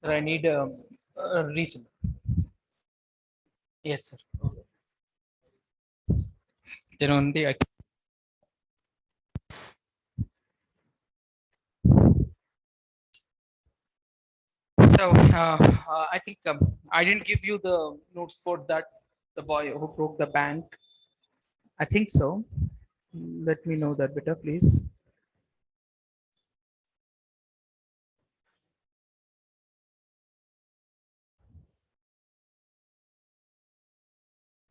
I need a reason. Yes, sir. Then only I. So I think I didn't give you the notes for that. The boy who broke the bank. I think so. Let me know that better, please.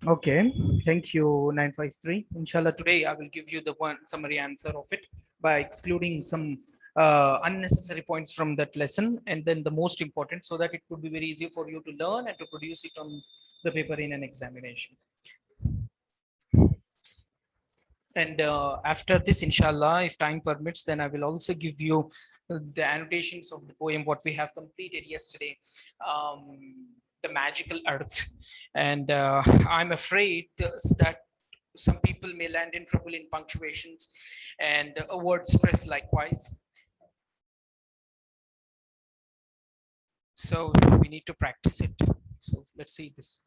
Okay, thank you, 953. Inshallah, today I will give you the one summary answer of it by excluding some unnecessary points from that lesson, and then the most important, so that it would be very easy for you to learn and to produce it on the paper in an examination. And after this, inshallah, if time permits, then I will also give you the annotations of the poem what we have completed yesterday, the magical earth. And I'm afraid that some people may land in trouble in punctuations and word stress likewise. So we need to practice it. So let's see this.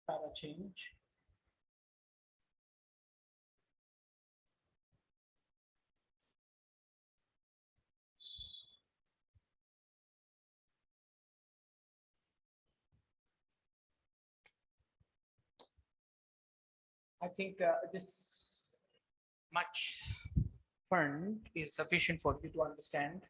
Para change. I think this much fun is sufficient for you to understand.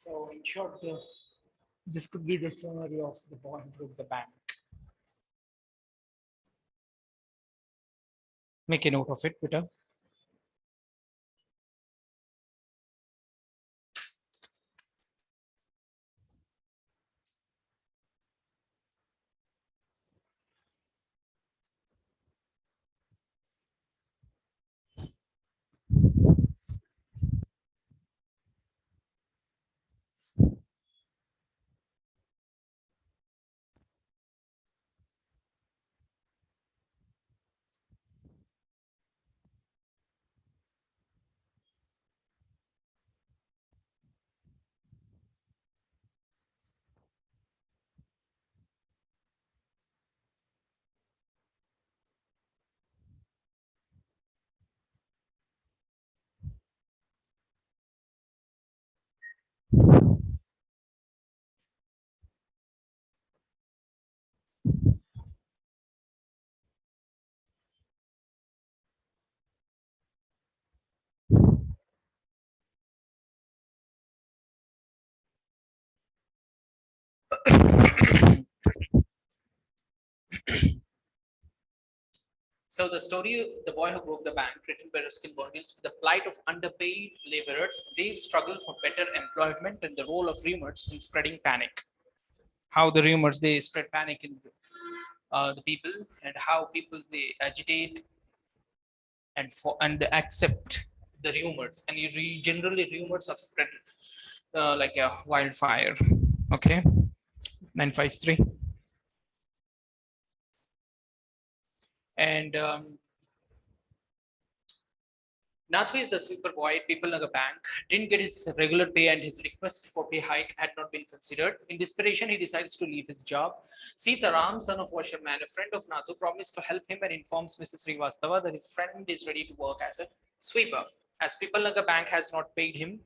So in short, this could be the summary of the boy who broke the bank. Make a note of it, Peter. So the story, The Boy Who Broke the Bank, written by Ruskin Bond, deals with the plight of underpaid laborers, their struggle for better employment, and the role of rumors in spreading panic. How the rumors they spread panic in the people, and how people they agitate and accept the rumors. And generally rumors are spread like a wildfire. Okay, 953. And Nathu is the sweeper boy at People Bank, didn't get his regular pay and his request for pay hike had not been considered. In desperation, he decides to leave his job. Sitaram, son of washerman, a friend of Nathu, promised to help him and informs Mrs. Srivastava that his friend is ready to work as a sweeper, as People Bank has not paid him.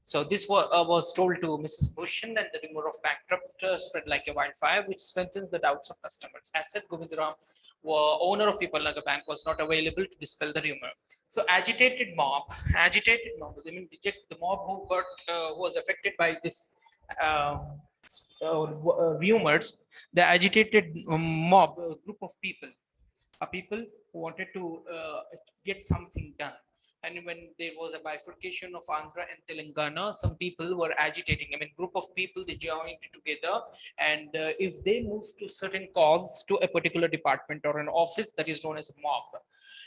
So this was told to Mrs. Bhushan, and the rumor of bankrupt spread like a wildfire, which strengthens the doubts of customers. As said, Govindaram, owner of People Bank, was not available to dispel the rumor. So agitated mob. I mean, the mob who got was affected by this uh, rumors. The agitated mob, a group of people, people who wanted to get something done. And when there was a bifurcation of Andhra and Telangana, some people were agitating. I mean, group of people they joined together, and if they moved to certain cause to a particular department or an office, that is known as a mob.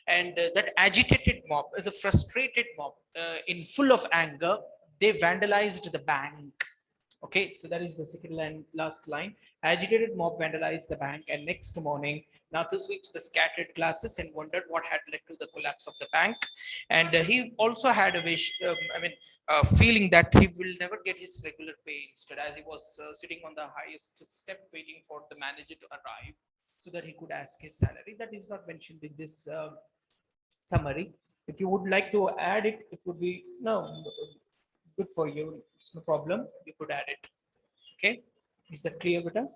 And that agitated mob, the frustrated mob, in full of anger, they vandalized the bank. Okay, so that is the second line, last line. Agitated mob vandalized the bank, and next morning, Nathu switched the scattered glasses and wondered what had led to the collapse of the bank. And he also had a wish, feeling that he will never get his regular pay instead, as he was sitting on the highest step waiting for the manager to arrive so that he could ask his salary. That is not mentioned in this summary. If you would like to add it, it would be no good for you. It's no problem. You could add it. Okay. Is that clear, Beta?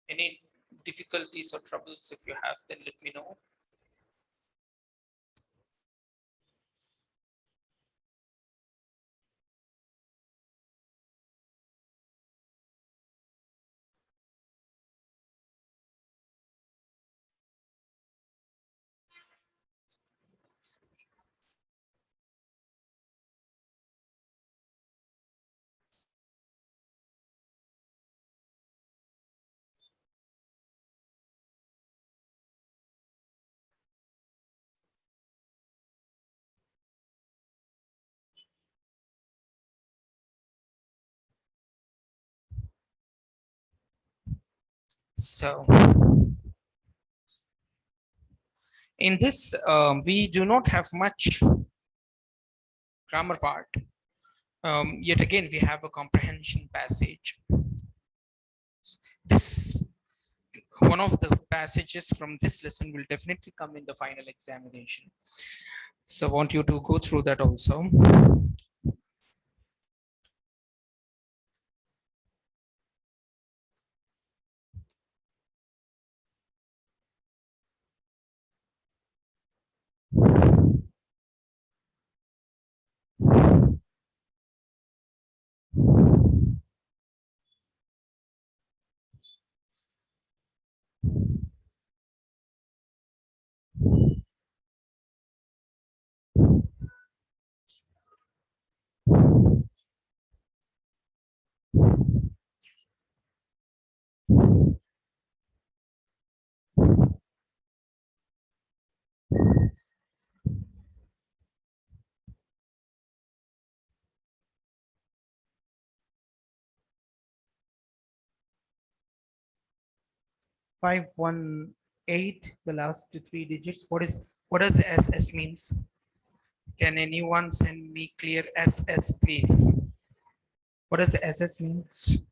Any difficulties or troubles if you have, then let me know. So in this, we do not have much grammar part. Yet again, we have a comprehension passage. This one of the passages from this lesson will definitely come in the final examination. So I want you to go through that also. 518, the last three digits. What does SS means? Can anyone send me clear SS, please? What does SS means?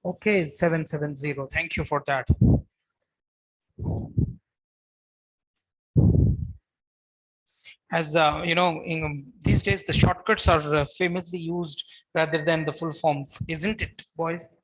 Okay, 770. Thank you for that. As in these days, the shortcuts are famously used rather than the full forms, isn't it, boys?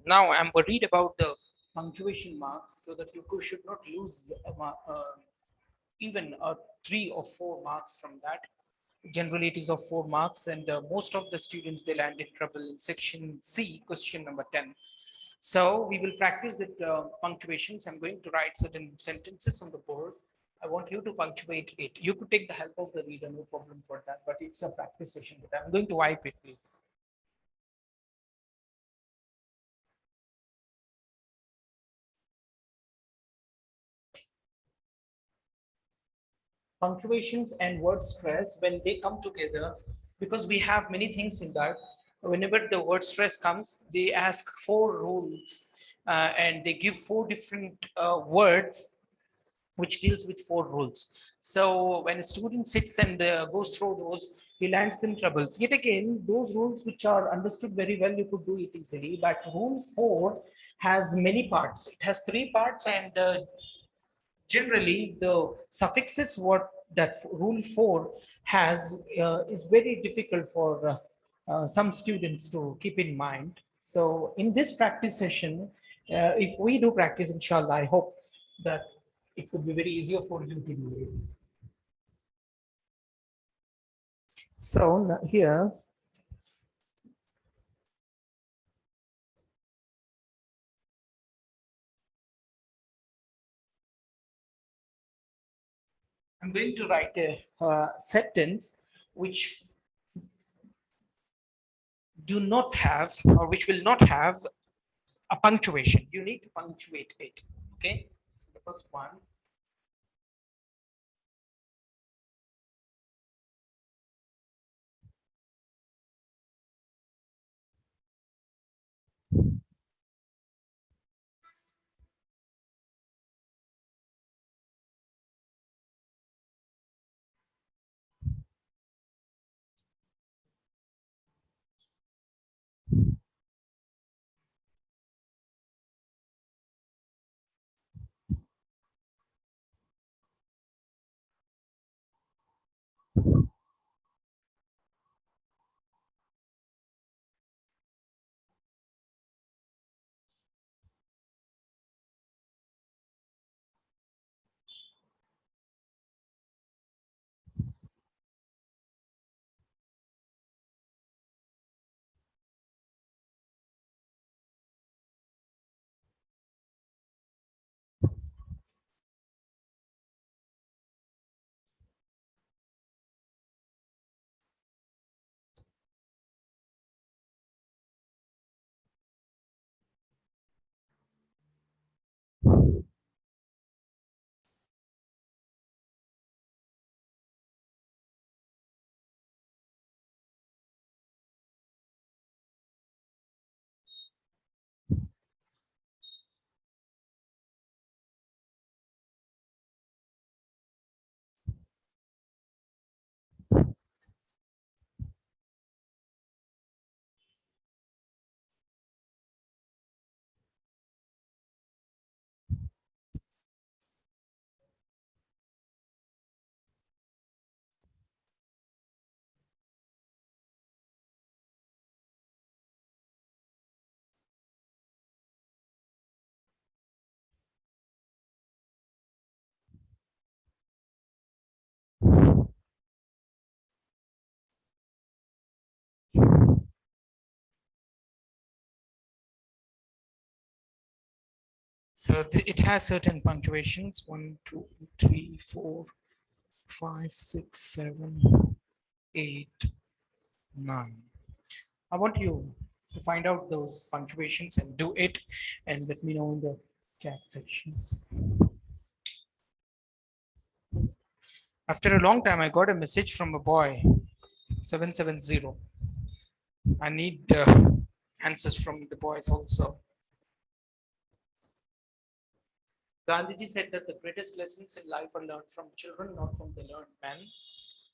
Now I'm worried about the punctuation marks so that you should not lose even 3 or 4 marks from that. Generally, it is of 4 marks, and most of the students they land in trouble in section C, question number 10. So we will practice the punctuations. I'm going to write certain sentences on the board. I want you to punctuate it. You could take the help of the reader, no problem for that, but it's a practice session. But I'm going to wipe it, please. Punctuations and word stress, when they come together, because we have many things in that, whenever the word stress comes, they ask 4 rules, and they give 4 different words which deals with 4 rules. So when a student sits and goes through those, he lands in troubles. Yet again, those rules which are understood very well, you could do it easily. But rule 4 has many parts. It has 3 parts, and generally the suffixes what that rule 4 has is very difficult for some students to keep in mind. So in this practice session, if we do practice, inshallah, I hope that it would be very easier for you to do it. So here I'm going to write a sentence which do not have, or which will not have a punctuation. You need to punctuate it. Okay. So the first one. So it has certain punctuations: one, two, three, four, five, six, seven, eight, nine. I want you to find out those punctuations and do it, and let me know in the chat sections. After a long time, I got a message from a boy, 770. I need answers from the boys also. Gandhiji said that the greatest lessons in life are learned from children, not from the learned men.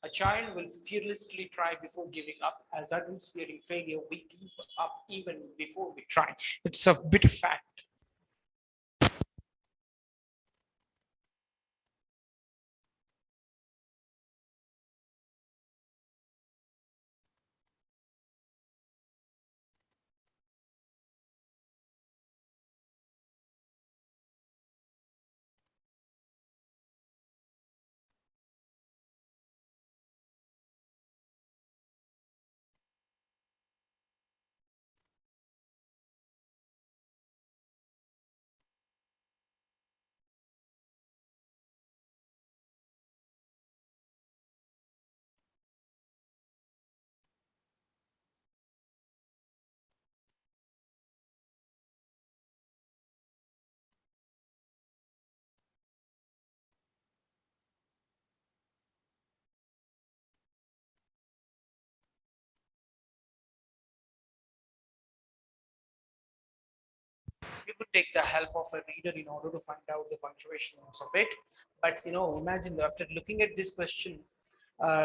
A child will fearlessly try before giving up. As adults fearing failure, we give up even before we try. It's a bitter fact. You could take the help of a reader in order to find out the punctuations of it. But imagine after looking at this question,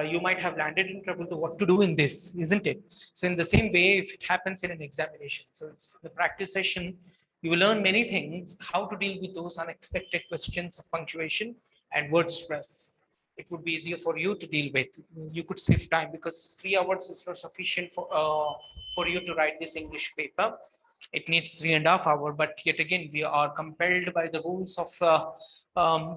you might have landed in trouble to what to do in this, isn't it? So in the same way, if it happens in an examination, so it's the practice session, you will learn many things, how to deal with those unexpected questions of punctuation and word stress. It would be easier for you to deal with. You could save time because 3 hours is not sufficient for you to write this English paper. It needs 3.5 hours, but yet again we are compelled by the rules of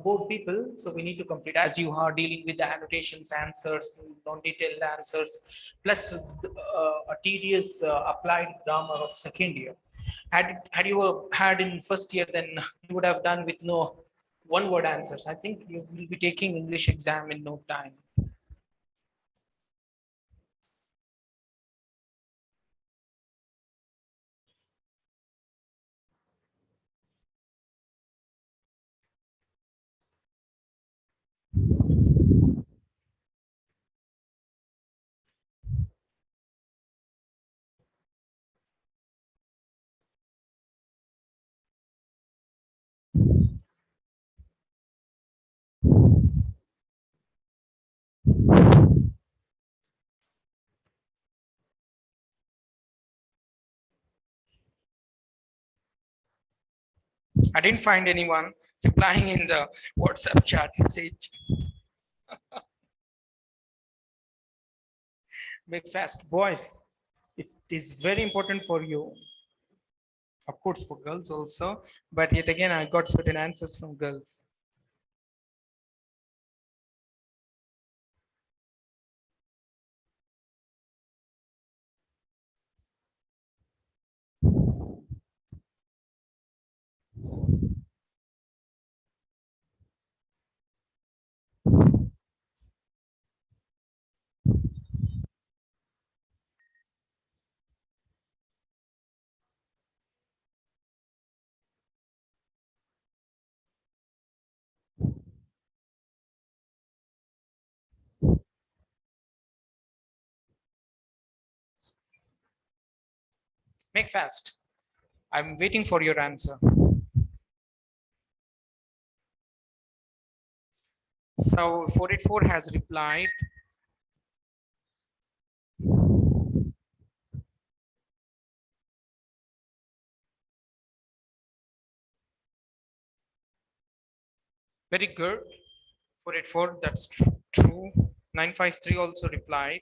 both people, so we need to complete as you are dealing with the annotations, answers, non-detailed answers, plus a tedious applied grammar of second year. Had you had in first year, then you would have done with no one word answers. I think you will be taking English exam in no time. I didn't find anyone replying in the WhatsApp chat message. Make fast, boys. It is very important for you, of course, for girls also. But yet again, I got certain answers from girls. Make fast. I'm waiting for your answer. So 484 has replied. Very good. 484, that's true. 953 also replied.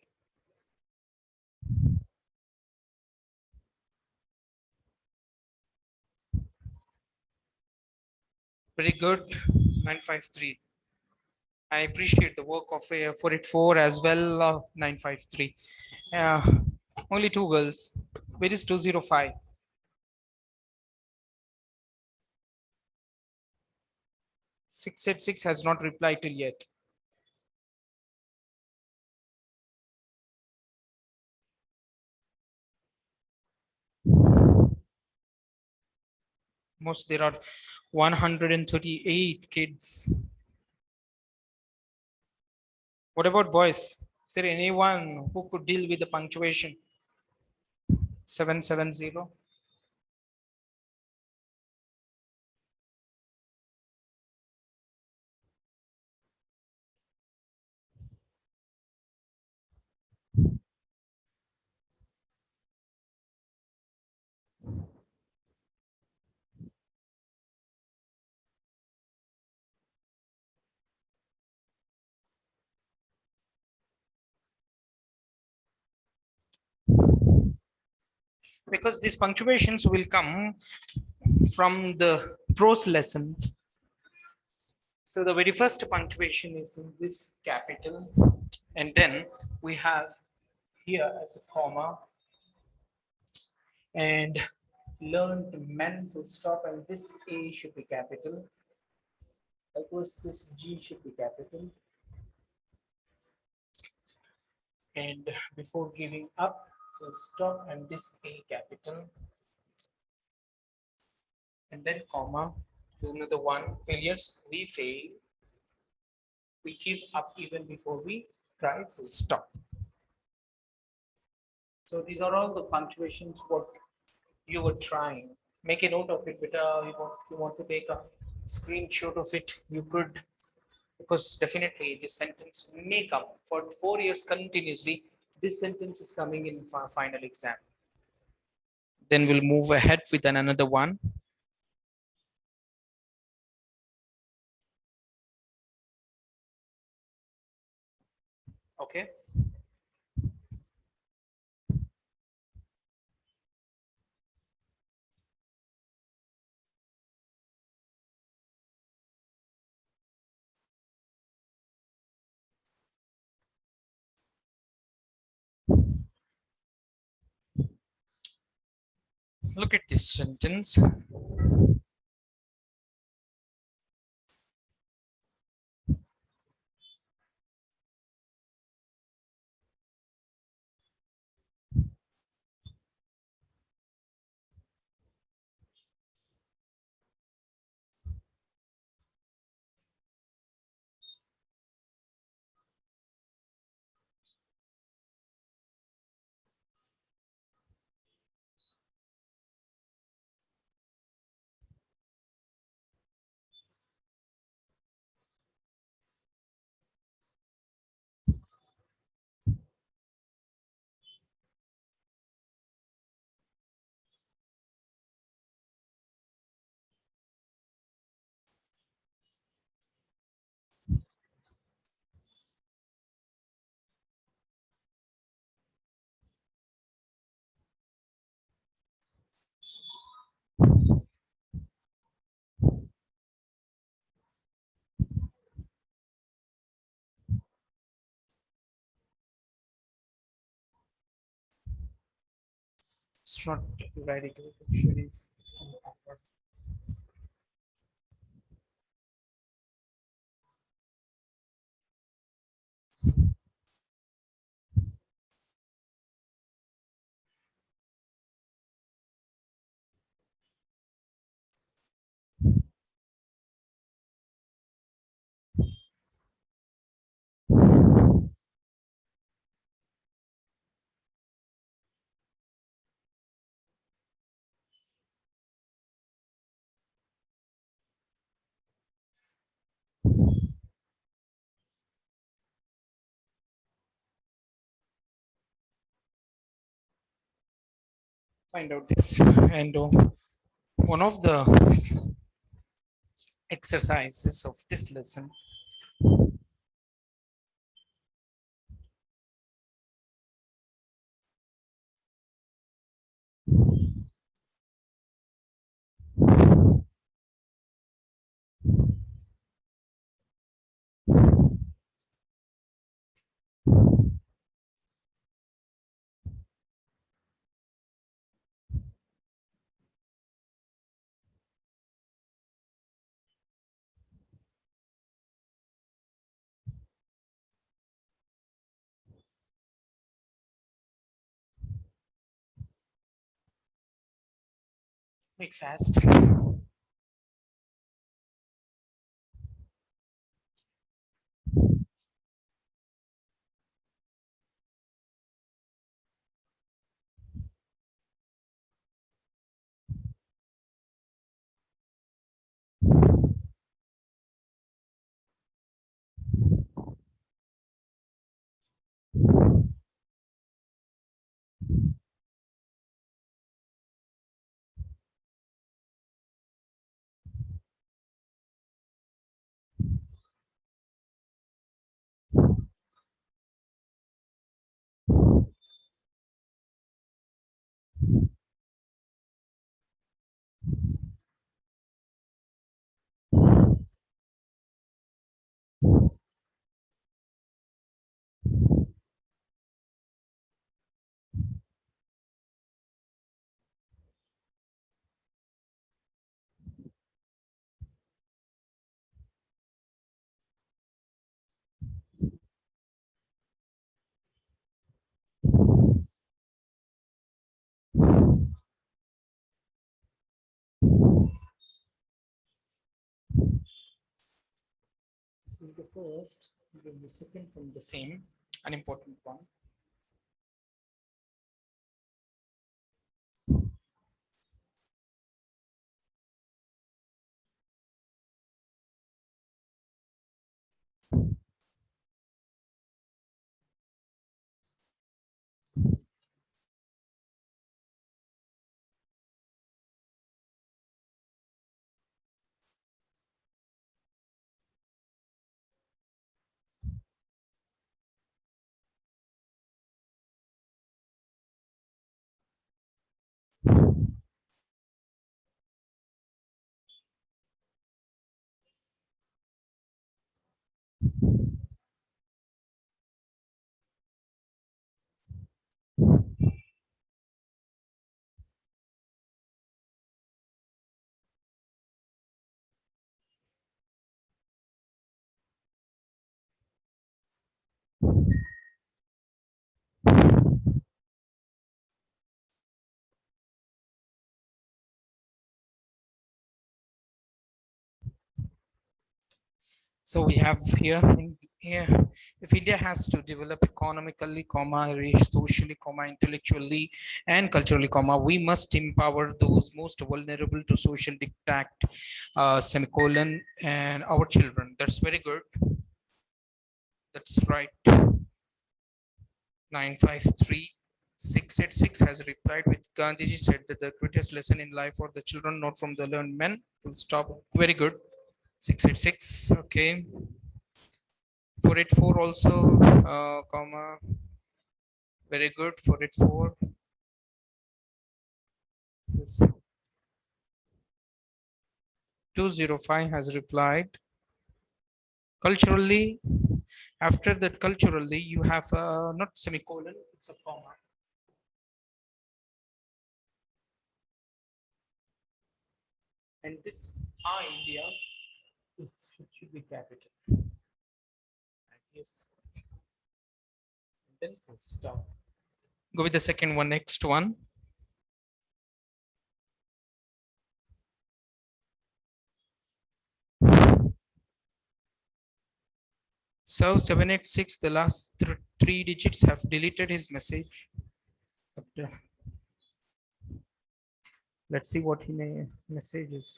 Very good. 953. I appreciate the work of 484 as well. 953. Uh, Only two girls. Where is 205? 686 has not replied till yet. Most there are 138 kids. What about boys? Is there anyone who could deal with the punctuation? 770. Because these punctuations will come from the prose lesson. So the very first punctuation is in this capital, and then we have here as a comma, and learn to men full stop, and this A should be capital. Likewise, this G should be capital. And before giving up, full stop, and this A capital, and then comma. Another one, failures, we fail, we give up even before we try, full stop. So these are all the punctuations what you were trying. Make a note of it, but you want to take a screenshot of it, you could, because definitely this sentence may come for 4 years continuously. This sentence is coming in for final exam. Then we'll move ahead with another one. Okay. Look at this sentence. It's not very good. Actually. Find out this. And one of the exercises of this lesson, make fast. This is the first, then the second from the same, an important one. So we have here, if India has to develop economically, comma, socially, comma, intellectually, and culturally, comma, we must empower those most vulnerable to social diktat, semicolon, and our children. That's very good. That's right. 953686 has replied with Gandhiji said that the greatest lesson in life for the children, not from the learned men. Will stop. Very good. 686. Okay. 484 also, comma, very good. 484. This 205 has replied. Culturally, after that, culturally, you have not semicolon, it's a comma. And this I India should be capital. And yes, and then full stop. Go with the second one, next one. So 786, the last three digits have deleted his message. But, let's see what he may messages.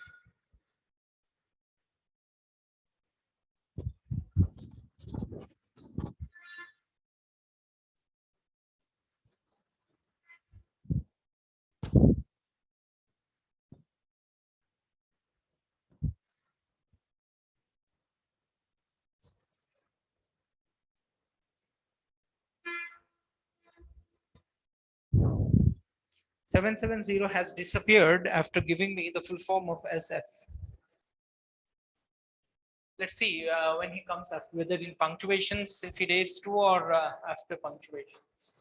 Seven seven zero has disappeared after giving me the full form of SS. Let's see when he comes after, whether in punctuations, if he dares to, or after punctuations.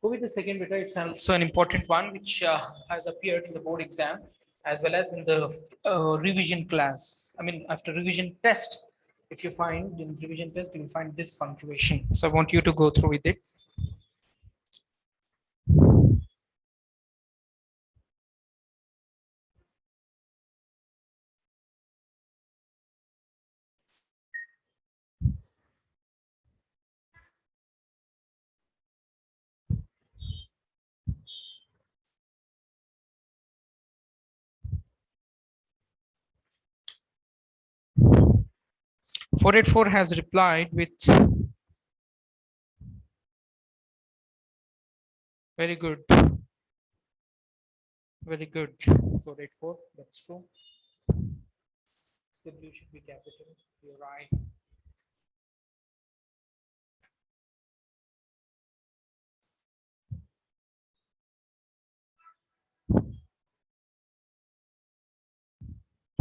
Go with the second beta. It's also an important one which has appeared in the board exam as well as in the revision class. I mean, after revision test, if you find in revision test, you will find this punctuation. So I want you to go through with it. 484 has replied with very good, very good. 484, that's true. W should be capital. You're right.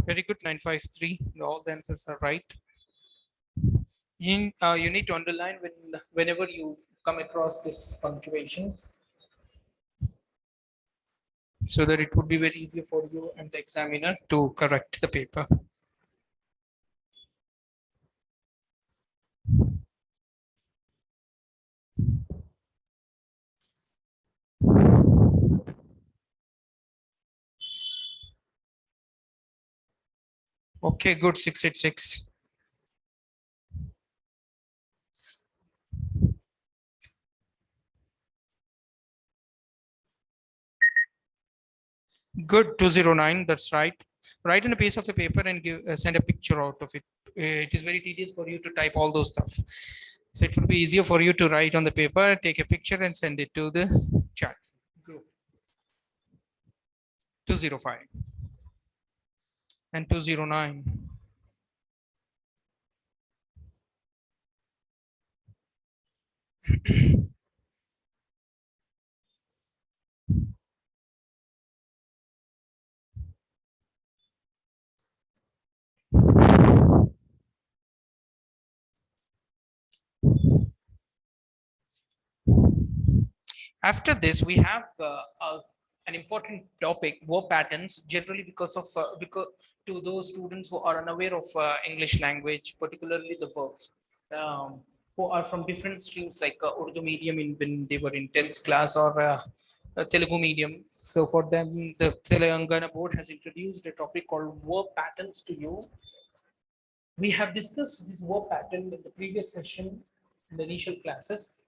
Very good, 953. All the answers are right. You need to underline whenever you come across this punctuations so that it would be very easy for you and the examiner to correct the paper. Okay, good, 686. Good, 209, that's right. Write in a piece of a paper and send a picture out of it. It is very tedious for you to type all those stuff. So it will be easier for you to write on the paper, take a picture and send it to the chat. Good. 205 and 209. After this, we have an important topic, verb patterns, generally because to those students who are unaware of English language, particularly the verbs, who are from different streams like Urdu medium when they were in 10th class or Telugu medium. So for them, the Telangana board has introduced a topic called verb patterns to you. We have discussed this verb pattern in the previous session in the initial classes.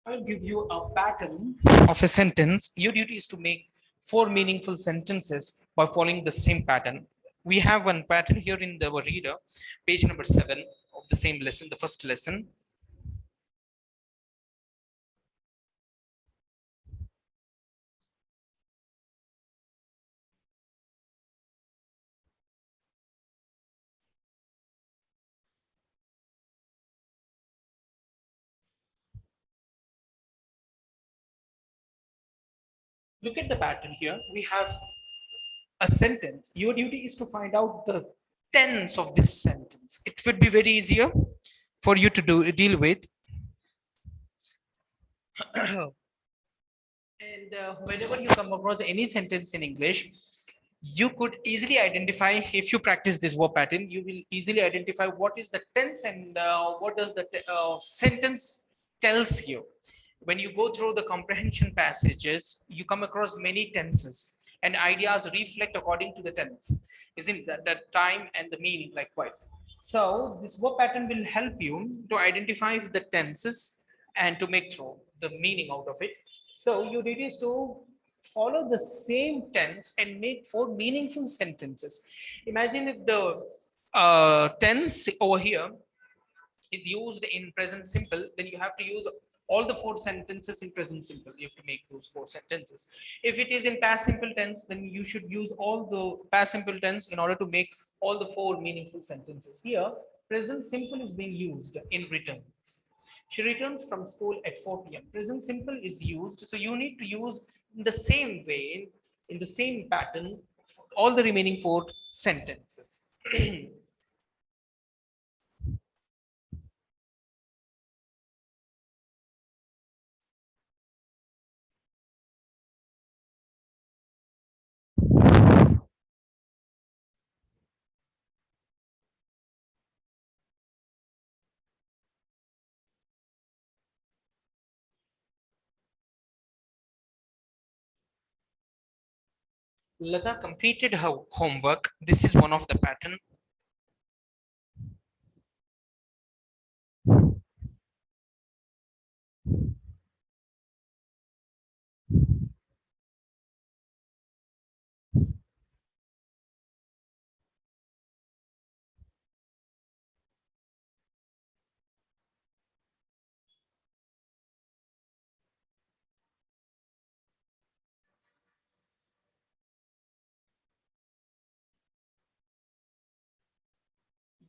I'll give you a pattern of a sentence. Your duty is to make four meaningful sentences by following the same pattern. We have one pattern here in the reader, page number 7 of the same lesson, the first lesson. Look at the pattern here. We have a sentence. Your duty is to find out the tense of this sentence. It would be very easier for you to deal with. And whenever you come across any sentence in English, you could easily identify, if you practice this verb pattern, you will easily identify what is the tense and what does the sentence tells you. When you go through the comprehension passages, you come across many tenses and ideas reflect according to the tense, isn't that the time and the meaning likewise. So this verb pattern will help you to identify the tenses and to make through the meaning out of it. So your duty is to follow the same tense and make four meaningful sentences. Imagine if the tense over here is used in present simple, then you have to use all the four sentences in present simple. You have to make those four sentences. If it is in past simple tense, then you should use all the past simple tense in order to make all the four meaningful sentences. Here, present simple is being used in returns. She returns from school at 4 p.m. Present simple is used, so you need to use in the same way, in the same pattern, all the remaining four sentences. Lata completed her homework. This is one of the pattern.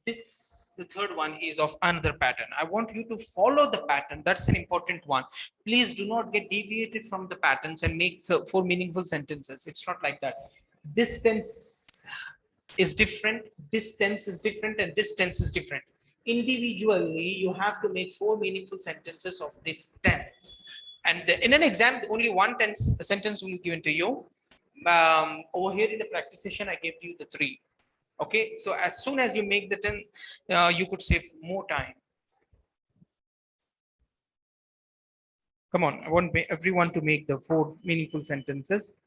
This, the third one is of another pattern. I want you to follow the pattern. That's an important one. Please do not get deviated from the patterns and make four meaningful sentences. It's not like that. This tense is different, this tense is different, and this tense is different. Individually, you have to make four meaningful sentences of this tense. And in an exam, only one tense sentence will be given to you. Over here in the practice session, I gave you the three. Okay, so as soon as you make the 10, you could save more time. Come on, I want everyone to make the four meaningful sentences.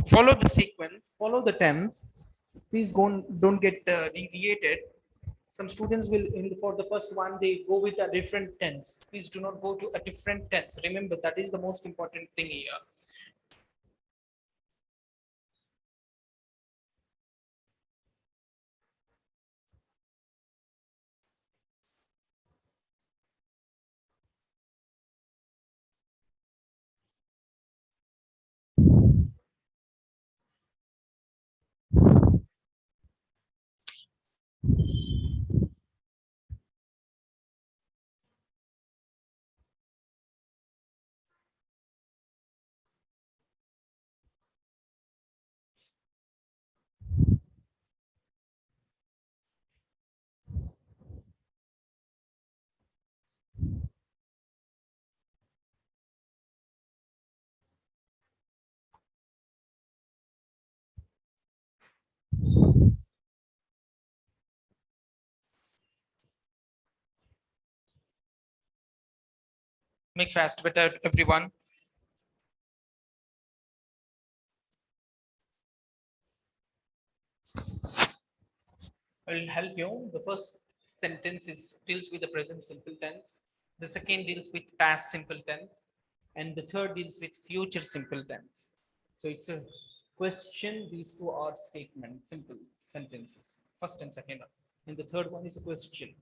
Follow the sequence, follow the tense. Please don't get deviated. Some students will, for the first one, they go with a different tense. Please do not go to a different tense. Remember, that is the most important thing here. Make fast better, everyone. I will help you. The first sentence is deals with the present simple tense. The second deals with past simple tense, and the third deals with future simple tense. So it's a question. These two are statement, simple sentences. First and second, and the third one is a question.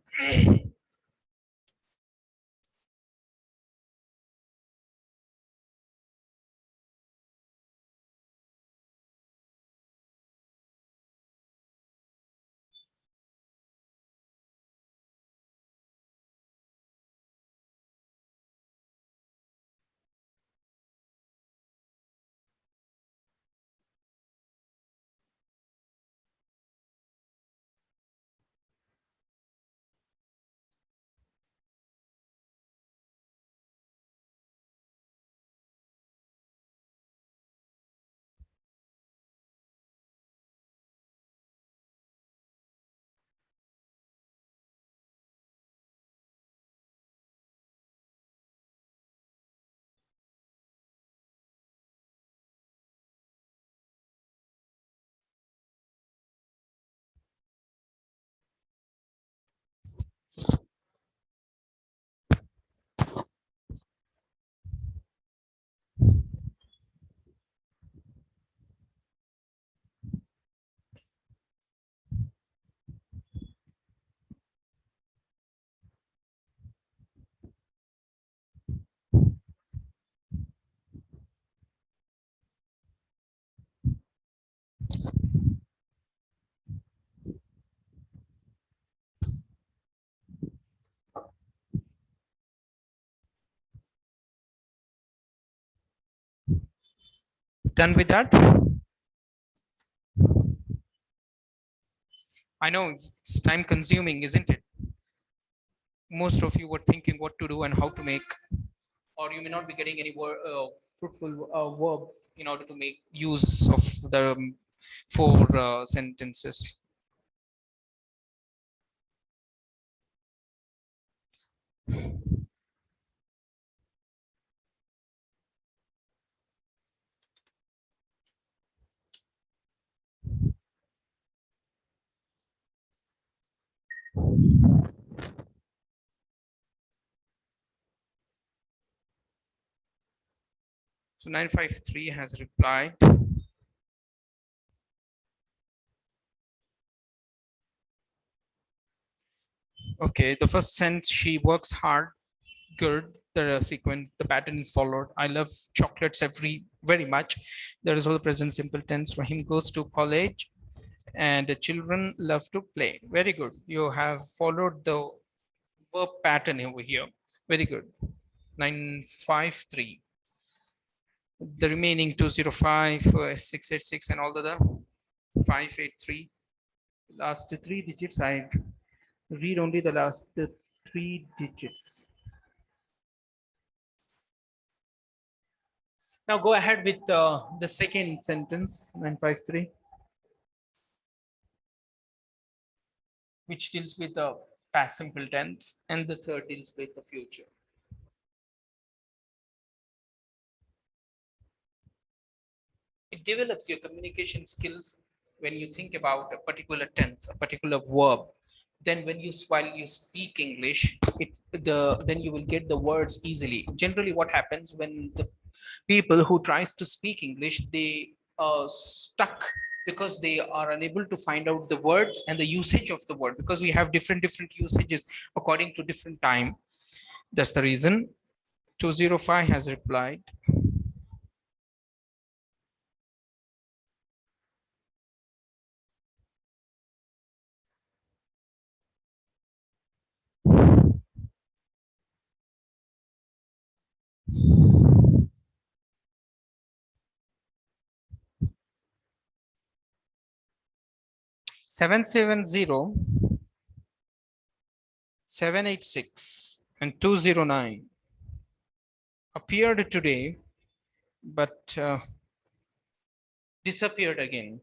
Done with that? I know it's time consuming, isn't it? Most of you were thinking what to do and how to make, or you may not be getting any fruitful verbs in order to make use of the four sentences. So 953 has replied. Okay, the first sentence, she works hard, good. The sequence, the pattern is followed. I love chocolates very much. There is also present simple tense. Rahim goes to college and the children love to play. Very good. You have followed the verb pattern over here. Very good. 953. The remaining 205, 686, and all the other 583. Last three digits, I read only the last three digits. Now go ahead with the second sentence, 953, which deals with the past simple tense, and the third deals with the future. It develops your communication skills when you think about a particular tense, a particular verb. Then when you while you speak English, then you will get the words easily. Generally, what happens when the people who tries to speak English, they are stuck because they are unable to find out the words and the usage of the word, because we have different usages according to different time. That's the reason. 205 has replied. Seven 786 and 209 appeared today, but disappeared again.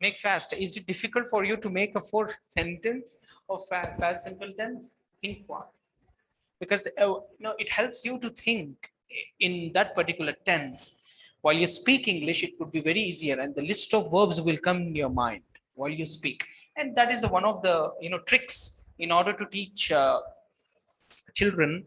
Make fast. Is it difficult for you to make a four sentence of fast simple tense? Think what? Because it helps you to think in that particular tense. While you speak English, it would be very easier, and the list of verbs will come in your mind while you speak. And that is the one of the tricks in order to teach children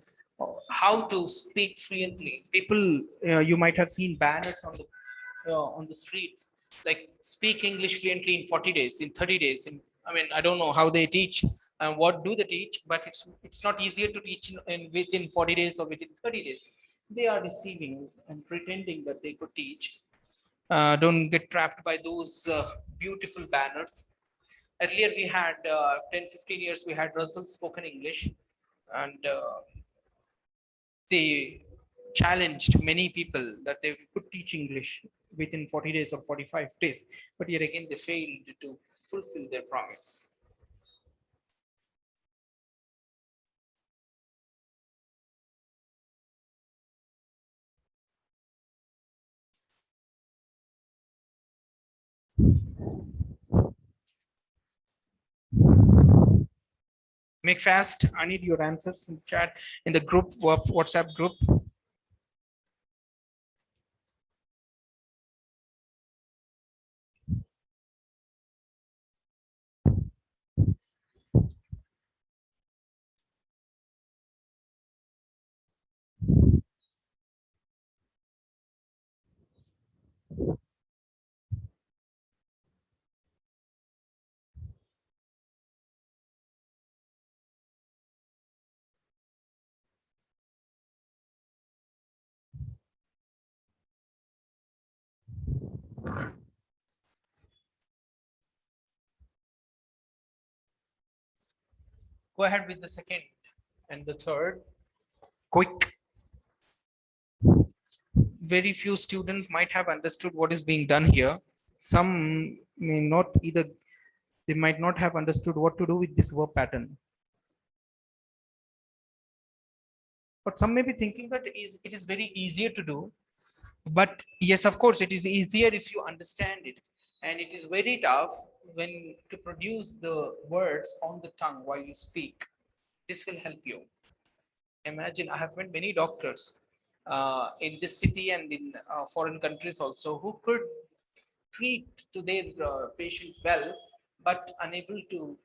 how to speak fluently. People, you might have seen banners on the streets, like speak English fluently in 40 days, in 30 days. I mean, I don't know how they teach and what do they teach, but it's not easier to teach within 40 days or within 30 days. They are deceiving and pretending that they could teach. Don't get trapped by those beautiful banners. Earlier, we had 10-15 years, we had Russell spoken English, and they challenged many people that they could teach English within 40 days or 45 days, but yet again they failed to fulfill their promise. Make fast. I need your answers in chat, in the group, WhatsApp group. Go ahead with the second and the third. Quick. Very few students might have understood what is being done here. Some may not either, they might not have understood what to do with this verb pattern. But some may be thinking that it is very easier to do. But yes, of course, it is easier if you understand it. And it is very tough when to produce the words on the tongue while you speak. This will help you. Imagine, I have met many doctors in this city and in foreign countries also who could treat to their patient well, but unable to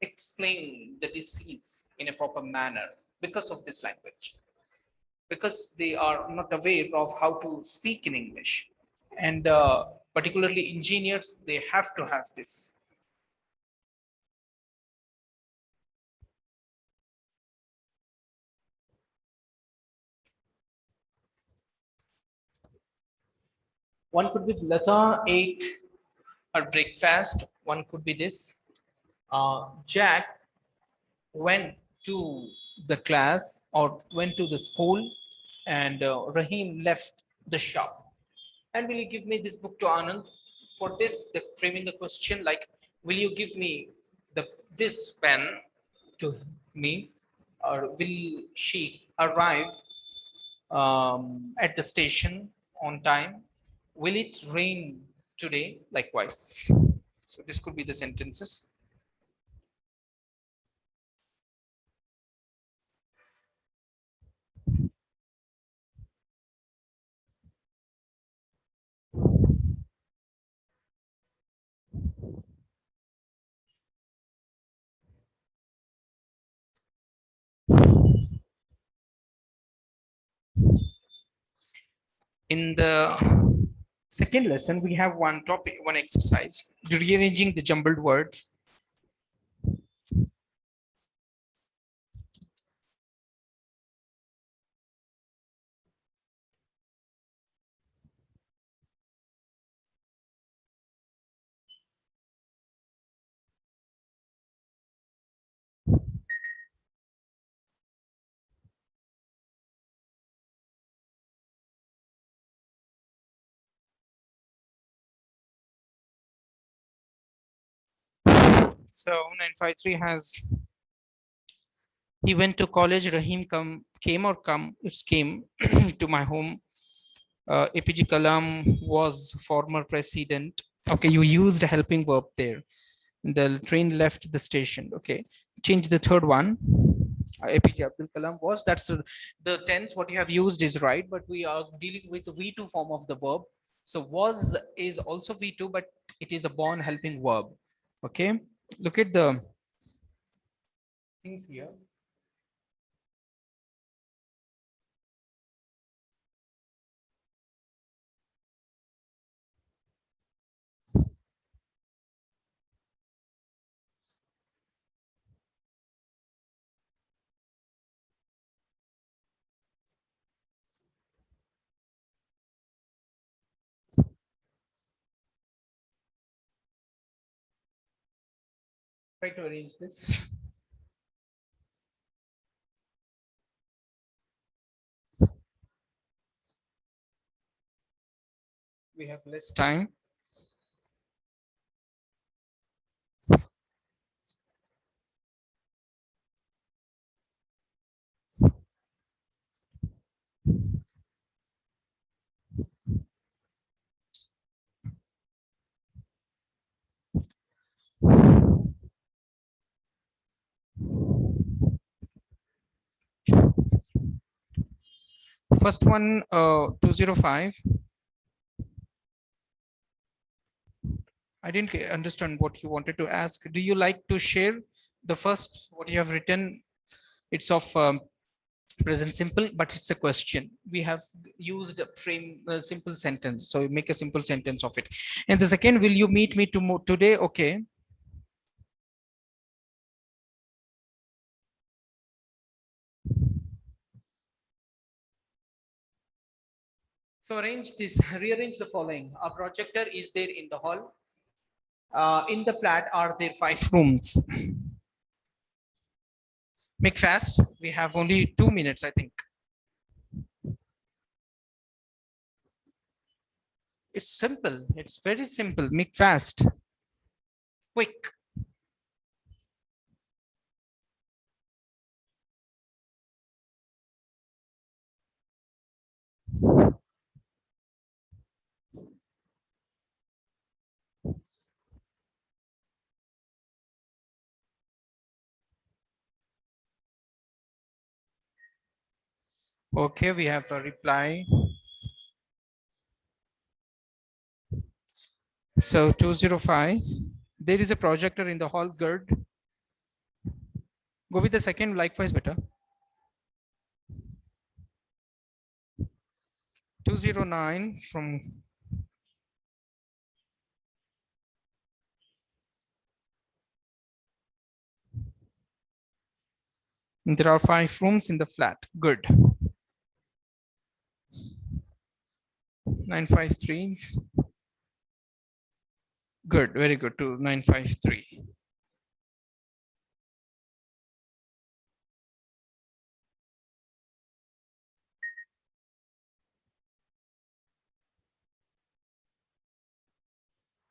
explain the disease in a proper manner because of this language, because they are not aware of how to speak in English. And particularly engineers, they have to have this. One could be Lata ate her breakfast. One could be this. Jack went to the class or went to the school, and Rahim left the shop. And will you give me this book to Anand? For this, the framing the question like, will you give me the this pen to me, or will she arrive at the station on time? Will it rain today? Likewise. So this could be the sentences. In the second lesson, we have one topic, one exercise, rearranging the jumbled words. So 953 has, he went to college. Rahim came or come, it came to my home. APG Kalam was former president. Okay, you used a helping verb there. The train left the station. Okay, change the third one. APJ Abdul Kalam was, that's the tense what you have used is right, but we are dealing with the V2 form of the verb. So was is also V2, but it is a born helping verb. Okay, look at the things here. Try to arrange this. We have less time. First one, 205. I didn't understand what you wanted to ask. Do you like to share the first, what you have written? It's of present simple, but it's a question. We have used a frame, a simple sentence. So you make a simple sentence of it. And the second, will you meet me today? Okay. So arrange this, rearrange the following. A projector is there in the hall. In the flat, are there 5 rooms? Make fast. We have only 2 minutes, I think. It's simple. It's very simple. Make fast. Quick. Okay, we have a reply. So 205. There is a projector in the hall. Good. Go with the second likewise better. 209 from there are 5 rooms in the flat. Good. 953. Good. Very good. To 953.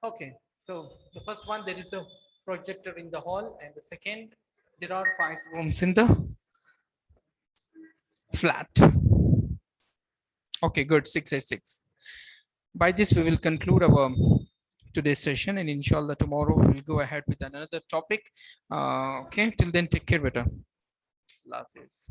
Okay. So the first one, there is a projector in the hall, and the second, there are 5 rooms in the flat. Okay, good. 686. By this, we will conclude our today's session, and inshallah, tomorrow we will go ahead with another topic. Okay, till then, take care, better. Allah Hafiz.